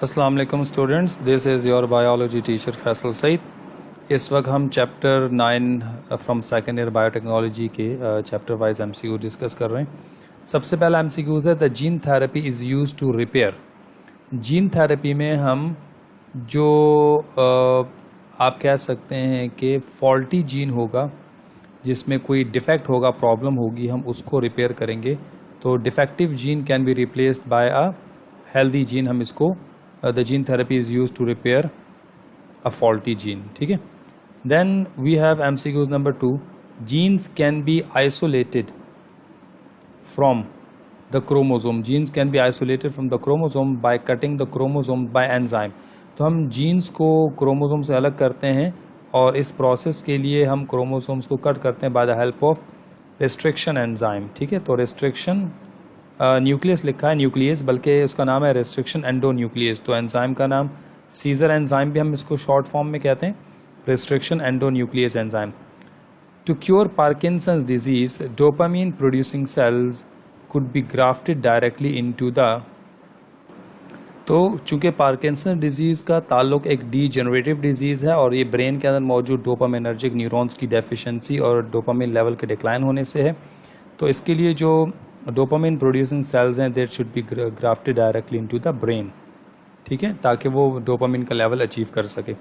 अस्सलाम वालेकुम students, this is your biology teacher Faisal Saeed. इस वक्त हम chapter 9 from second year biotechnology के चैप्टर वाइज एमसीक्यू डिस्कस कर रहे हैं। सबसे पहला एमसीक्यूज है the gene therapy is use to repair. Gene therapy में हम जो आप कह सकते हैं कि फॉल्टी जीन होगा, जिसमें कोई डिफेक्ट होगा, प्रॉब्लम होगी, हम उसको रिपेयर करेंगे। तो defective gene can be replaced by a healthy gene. हम इसको the gene therapy is use to repair a faulty gene. ठीक है। Then we have MCQs number 2, genes can be isolated from the chromosome. Genes can be isolated from the chromosome by cutting the chromosome by enzyme. तो हम jeans को chromosome से अलग करते हैं और इस प्रोसेस के लिए हम क्रोमोसोम्स को कट करते हैं by the help of restriction enzyme. ठीक है। तो रेस्ट्रिक्शन न्यूक्लियस लिखा है, न्यूक्लियस, बल्कि उसका नाम है रेस्ट्रिक्शन एंडोन्यूक्लियस। तो एंजाइम का नाम सीजर एंजाइम भी हम इसको शॉर्ट फॉर्म में कहते हैं, restriction endonuclease enzyme. To cure Parkinson's disease, dopamine producing cells could be grafted directly into the. तो चूंकि पार्किंसन डिजीज़ का ताल्लुक एक डीजेनरेटिव डिजीज़ है और ये ब्रेन के अंदर मौजूद डोपामिनर्जिक न्यूरॉन्स की डेफिशिएंसी और डोपामिन लेवल के डिक्लाइन होने से है, तो इसके लिए जो डोपामिन प्रोड्यूसिंग सेल्स हैं that should be grafted directly into the brain. ठीक है, ताकि वो डोपामिन का लेवल अचीव कर सके।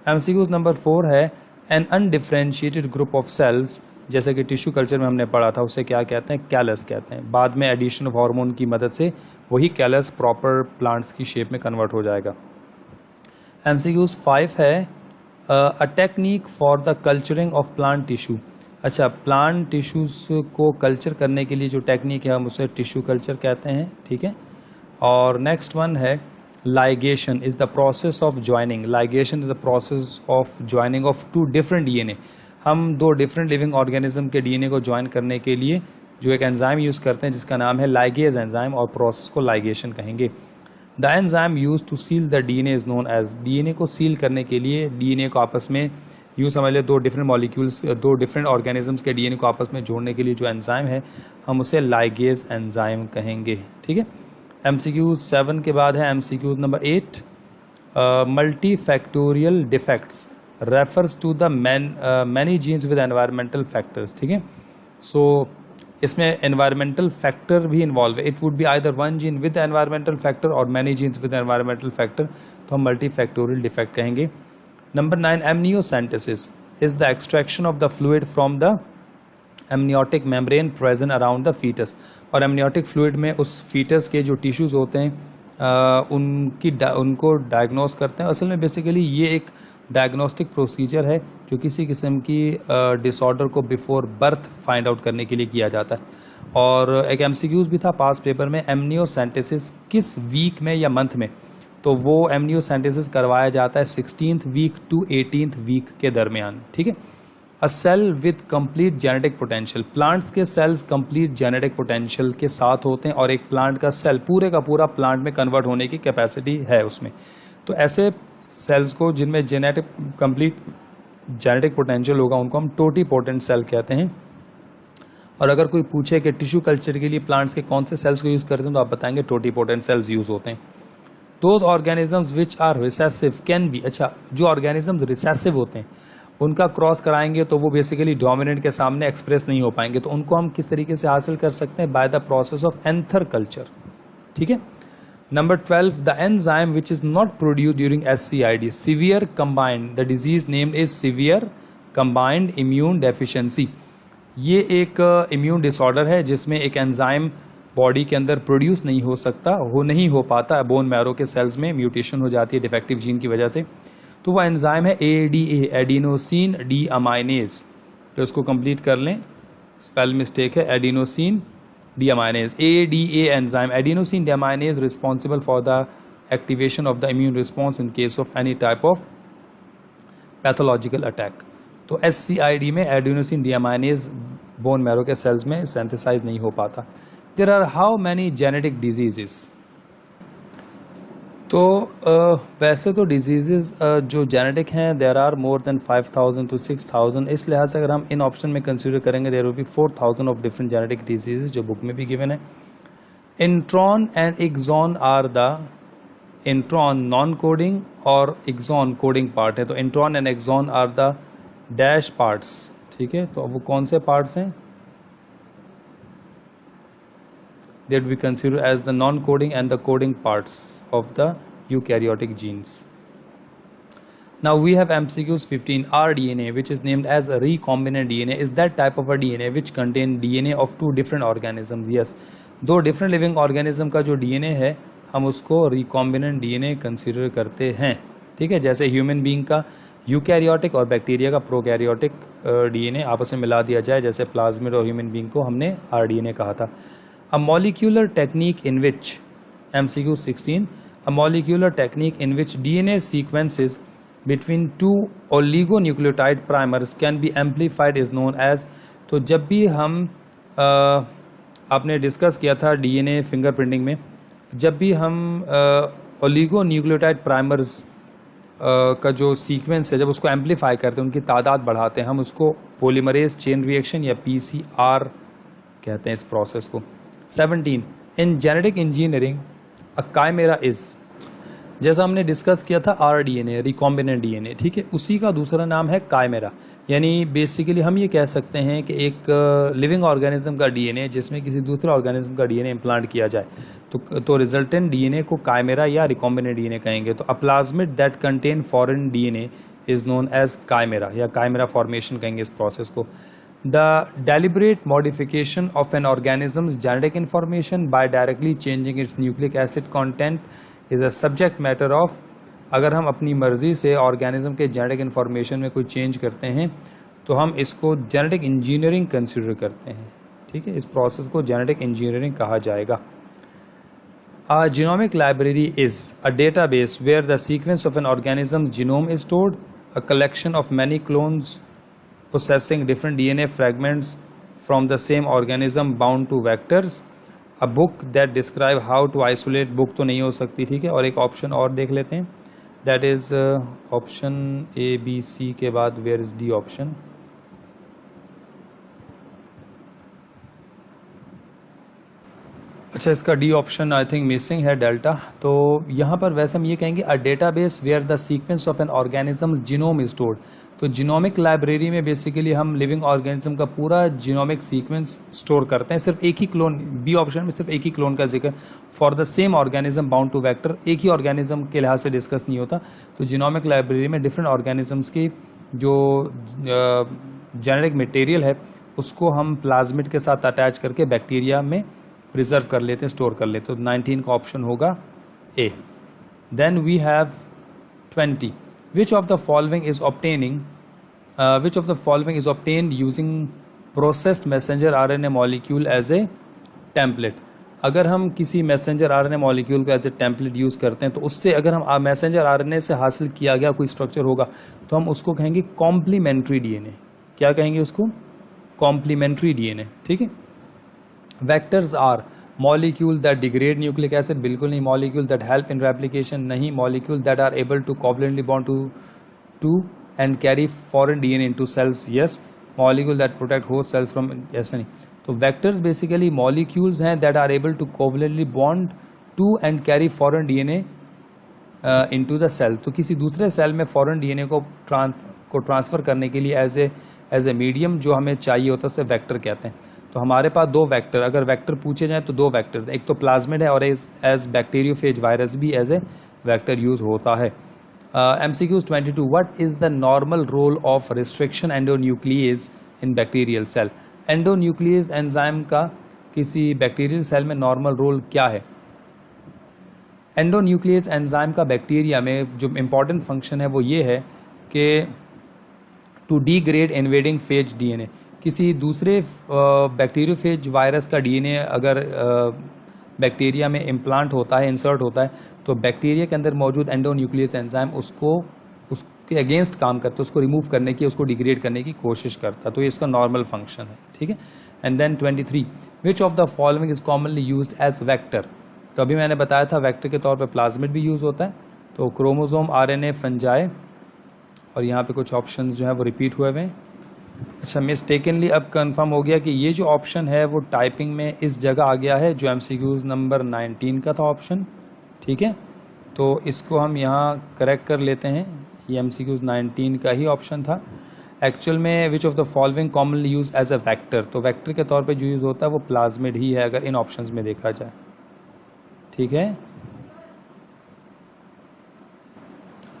एमसीक्यूज नंबर 4 है an undifferentiated group of cells, जैसे कि टिश्यू कल्चर में हमने पढ़ा था, उसे क्या कहते हैं? कैलस कहते हैं। बाद में एडिशन ऑफ हार्मोन की मदद से वही कैलस प्रॉपर प्लांट्स की शेप में कन्वर्ट हो जाएगा। एमसीक्यूज 5 है a technique for the culturing of plant tissue. अच्छा, प्लांट टिश्यूज को कल्चर करने के लिए जो टेक्निक है हम उसे टिश्यू कल्चर कहते हैं। ठीक है। और नेक्स्ट वन है ligation is the process of joining. Ligation is the process of joining of two different DNA. हम दो डिफरेंट लिविंग ऑर्गेनिज्म के डीएनए को ज्वाइन करने के लिए जो एक एंजाइम यूज करते हैं जिसका नाम है लाइगेज एंजाइम, और प्रोसेस को लाइगेशन कहेंगे। The enzyme use to seal the DNA is known as. DNA को सील करने के लिए, डीएनए को आपस में यूँ समझ ले, दो डिफरेंट मॉलिक्यूल्स, दो डिफरेंट ऑर्गेनिजम्स के डीएनए को आपस में जोड़ने के लिए जो एंजाइम है हम उसे लाइगेज एंजाइम कहेंगे। ठीक है। एमसीक्यू 7 के बाद है MCQ number 8, multi factorial defects refers to the many genes with environmental factors. ठीक है। सो इसमें एनवायरमेंटल फैक्टर भी इन्वॉल्व है। It would be either one gene with environmental factor और many genes with environmental factor, तो हम multi factorial defect कहेंगे। Number 9, amniocentesis is the extraction of the fluid from the amniotic membrane present around the foetus. और amniotic fluid में उस foetus के जो tissues होते हैं उनको डायग्नोस करते हैं। असल में बेसिकली ये एक डायग्नोस्टिक प्रोसीजर है जो किसी किस्म की डिसऑर्डर को बिफोर बर्थ फाइंड आउट करने के लिए किया जाता है। और एक एमसीक्यूज भी था पास पेपर में, एमनियोसेंटेसिस किस वीक में या मंथ में? तो वो एमनियोसेंटेसिस करवाया जाता है 16th week to 18th week के दरमियान। ठीक है। A cell with complete genetic potential, plants के सेल्स कंप्लीट जेनेटिक पोटेंशियल के साथ होते हैं और एक प्लांट का सेल पूरे का पूरा प्लांट में कन्वर्ट होने की कैपेसिटी है उसमें। तो ऐसे सेल्स को जिनमें जेनेटिक कंप्लीट जेनेटिक पोटेंशियल होगा उनको हम टोटीपोटेंट सेल कहते हैं। और अगर कोई पूछे कि टिश्यू कल्चर के लिए प्लांट्स के कौन से सेल्स को यूज करते हैं तो आप बताएंगे टोटीपोटेंट सेल्स यूज होते हैं। Those organisms which are recessive can be. अच्छा, जो ऑर्गेनिजम्स रिसेसिव होते हैं उनका क्रॉस कराएंगे तो वो बेसिकली डोमिनेंट के सामने एक्सप्रेस नहीं हो पाएंगे, तो उनको हम किस तरीके से हासिल कर सकते हैं? By the process of anther culture. ठीक है। Number 12, the enzyme which is not produce during SCID, severe combined, the disease name is severe combined immune deficiency. ये एक इम्यून डिसऑर्डर है जिसमें एक एंजाइम बॉडी के अंदर प्रोड्यूस नहीं हो सकता, नहीं हो पाता, बोन मैरो के सेल्स में म्यूटेशन हो जाती है डिफेक्टिव जीन की वजह से। तो वह एंजाइम है ADA, एडिनोसिन डीअमाइनेज। तो इसको कंप्लीट कर लें, स्पेल मिस्टेक है, adenosine deaminase, ADA enzyme, adenosine deaminase, responsible for the activation of the immune response in case of any type of pathological attack. तो SCID में एडिनोसिन डीअमाइनेज बोन मैरो के cells में synthesise नहीं हो पाता। There are how many genetic diseases? तो वैसे तो डिजीजेस जो जेनेटिक हैं there are more than 5000 to 6000। इस लिहाज से अगर हम इन ऑप्शन में कंसीडर करेंगे there will be 4000 of different genetic diseases जो बुक में भी गिवन है। Intron and exon are the intron non coding और एक्सॉन कोडिंग पार्ट है। तो intron and exon are the dash parts, ठीक है। तो वो कौन से पार्ट्स हैं? that we consider as the non-coding and the coding parts of the eukaryotic genes. Now we have MCQs 15. rDNA, which is named as a recombinant DNA, is that type of a DNA which contain DNA of two different organisms. Yes, दो different living organism का जो DNA है हम उसको recombinant DNA consider करते हैं, ठीक है। जैसे ह्यूमन बीइंग का यूकैरियोटिक और बैक्टीरिया का प्रोकैरियोटिक DNA आपस में मिला दिया जाए, जैसे प्लाज्मिड और ह्यूमन बीइंग को हमने rDNA कहा था। A molecular technique in which, MCQ 16, a molecular technique in which DNA sequences between two oligonucleotide primers can be amplified is known as। तो जब भी हम आपने डिस्कस किया था DNA फिंगरप्रिंटिंग में, जब भी हम ओलिगोन्यूक्लियोटाइड प्राइमर्स का जो सीक्वेंस है जब उसको एम्पलीफाई करते हैं, उनकी तादाद बढ़ाते हैं, हम उसको पॉलीमरेज चेन रिएक्शन या PCR कहते हैं इस प्रोसेस को। 17. In genetic engineering a chimera is, जैसा हमने डिस्कस किया था rDNA रिकॉम्बिनेंट DNA, ठीक है, उसी का दूसरा नाम है काइमेरा। यानी बेसिकली हम ये कह सकते हैं कि एक लिविंग ऑर्गेनिज्म का DNA जिसमें किसी दूसरे ऑर्गेनिज्म का DNA इम्प्लांट किया जाए तो रिजल्टेंट DNA को काइमेरा या रिकॉम्बिनेंट DNA कहेंगे। तो a plasmid that contain foreign DNA is known as chimera या काइमेरा फॉर्मेशन कहेंगे इस प्रोसेस को। The deliberate modification of an organism's genetic information by directly changing its nucleic acid content is a subject matter of, अगर हम अपनी मर्जी से organism के जेनेटिक इन्फॉर्मेशन में कोई चेंज करते हैं तो हम इसको जेनेटिक इंजीनियरिंग कंसिडर करते हैं, ठीक है। इस प्रोसेस को जेनेटिक इंजीनियरिंग कहा जाएगा। A genomic library is a database where the sequence of an organism's genome is stored, a collection of many clones possessing different DNA fragments from the same organism bound to vectors, a book that describe how to isolate, book तो नहीं हो सकती, ठीक है। और एक option और देख लेते हैं, that is option A B C के बाद where is D ऑप्शन। अच्छा, इसका D option I think missing है, डेल्टा। तो यहाँ पर वैसे हम ये कहेंगे a database where the sequence of an organism genome is stored. तो जीनोमिक लाइब्रेरी में बेसिकली हम लिविंग ऑर्गेनिज्म का पूरा जीनोमिक सीक्वेंस स्टोर करते हैं। सिर्फ एक ही क्लोन, बी ऑप्शन में सिर्फ एक ही क्लोन का जिक्र for the same organism bound to vector, एक ही ऑर्गेनिज्म के लिहाज से डिस्कस नहीं होता। तो जीनोमिक लाइब्रेरी में डिफरेंट ऑर्गेनिजम्स की जो जेनेटिक मटेरियल है उसको हम प्लाज्मिड के साथ अटैच करके बैक्टीरिया में प्रिजर्व कर लेते हैं, स्टोर कर लेते हैं। तो 19 का ऑप्शन होगा A. Then we have 20, which of the following is obtained using processed messenger RNA molecule as a template। अगर हम किसी मैसेंजर RNA मॉलिक्यूल का एज ए टेम्पलेट यूज करते हैं तो उससे अगर हम मैसेंजर RNA से हासिल किया गया कोई स्ट्रक्चर होगा तो हम उसको कहेंगे कॉम्प्लीमेंट्री DNA। क्या कहेंगे उसको? कॉम्प्लीमेंट्री DNA, ठीक है। Vectors are molecule that degrade nucleic acid, बिल्कुल नहीं। Molecule that help in replication, नहीं। Molecule that are able to covalently bond to and carry foreign DNA into cells, yes. Molecule that protect host cells from, ऐसा नहीं। तो vectors basically molecules हैं that are able to covalently bond to and carry foreign DNA into the cell. तो किसी दूसरे cell में foreign DNA को transfer करने के लिए एज ए मीडियम जो हमें चाहिए होता है उसे वेक्टर कहते हैं। तो हमारे पास दो वेक्टर, अगर वेक्टर पूछे जाए तो दो वेक्टर्स, एक तो प्लाज्मिड है और एज बैक्टीरियोफेज वायरस भी एज ए वेक्टर यूज होता है। MCQs 22, what is the normal role of restriction endonuclease in bacterial cell. Endonuclease enzyme का किसी बैक्टीरियल सेल में नॉर्मल रोल क्या है? एंडोन्यूक्लिएज एंजाइम का बैक्टीरिया में जो इंपॉर्टेंट फंक्शन है वो ये है कि to degrade invading phage DNA। किसी दूसरे बैक्टीरियोफेज वायरस का DNA अगर बैक्टीरिया में इम्प्लांट होता है, इंसर्ट होता है, तो बैक्टीरिया के अंदर मौजूद एंडोन्यूक्लियस एंजाइम उसके अगेंस्ट काम करता है, उसको रिमूव करने की, उसको डिग्रेड करने की कोशिश करता है। तो ये इसका नॉर्मल फंक्शन है, ठीक है। And then 23, which of the following is commonly used as vector. तो अभी मैंने बताया था वेक्टर के तौर पर प्लाज्मिड भी यूज होता है। तो क्रोमोसोम, RNA, फंजाई, और यहाँ पे कुछ ऑप्शन जो है वो रिपीट हुए हैं। अच्छा, मिस्टेकनली अब कंफर्म हो गया कि ये जो ऑप्शन है वो टाइपिंग में इस जगह आ गया है जो MCQs नंबर 19 का था ऑप्शन, ठीक है। तो इसको हम यहाँ करेक्ट कर लेते हैं। ये MCQs 19 का ही ऑप्शन था। एक्चुअल में which of the following commonly use as a vector, तो वेक्टर के तौर पे जो यूज़ होता है वो प्लाज्मिड ही है अगर इन ऑप्शंस में देखा जाए। ठीक है।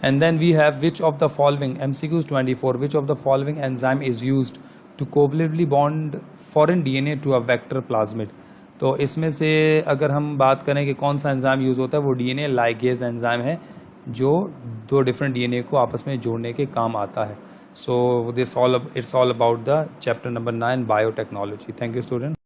And then we have which of the following MCQs 24 which of the following enzyme is used to covalently bond foreign DNA to a vector plasmid. तो इसमें से अगर हम बात करें कि कौन सा एंजाइम यूज़ होता है, वो DNA लाइगेज एंजाइम है जो दो डिफरेंट DNA को आपस में जोड़ने के काम आता है। So this all it's all about the chapter number 9 biotechnology. Thank you student.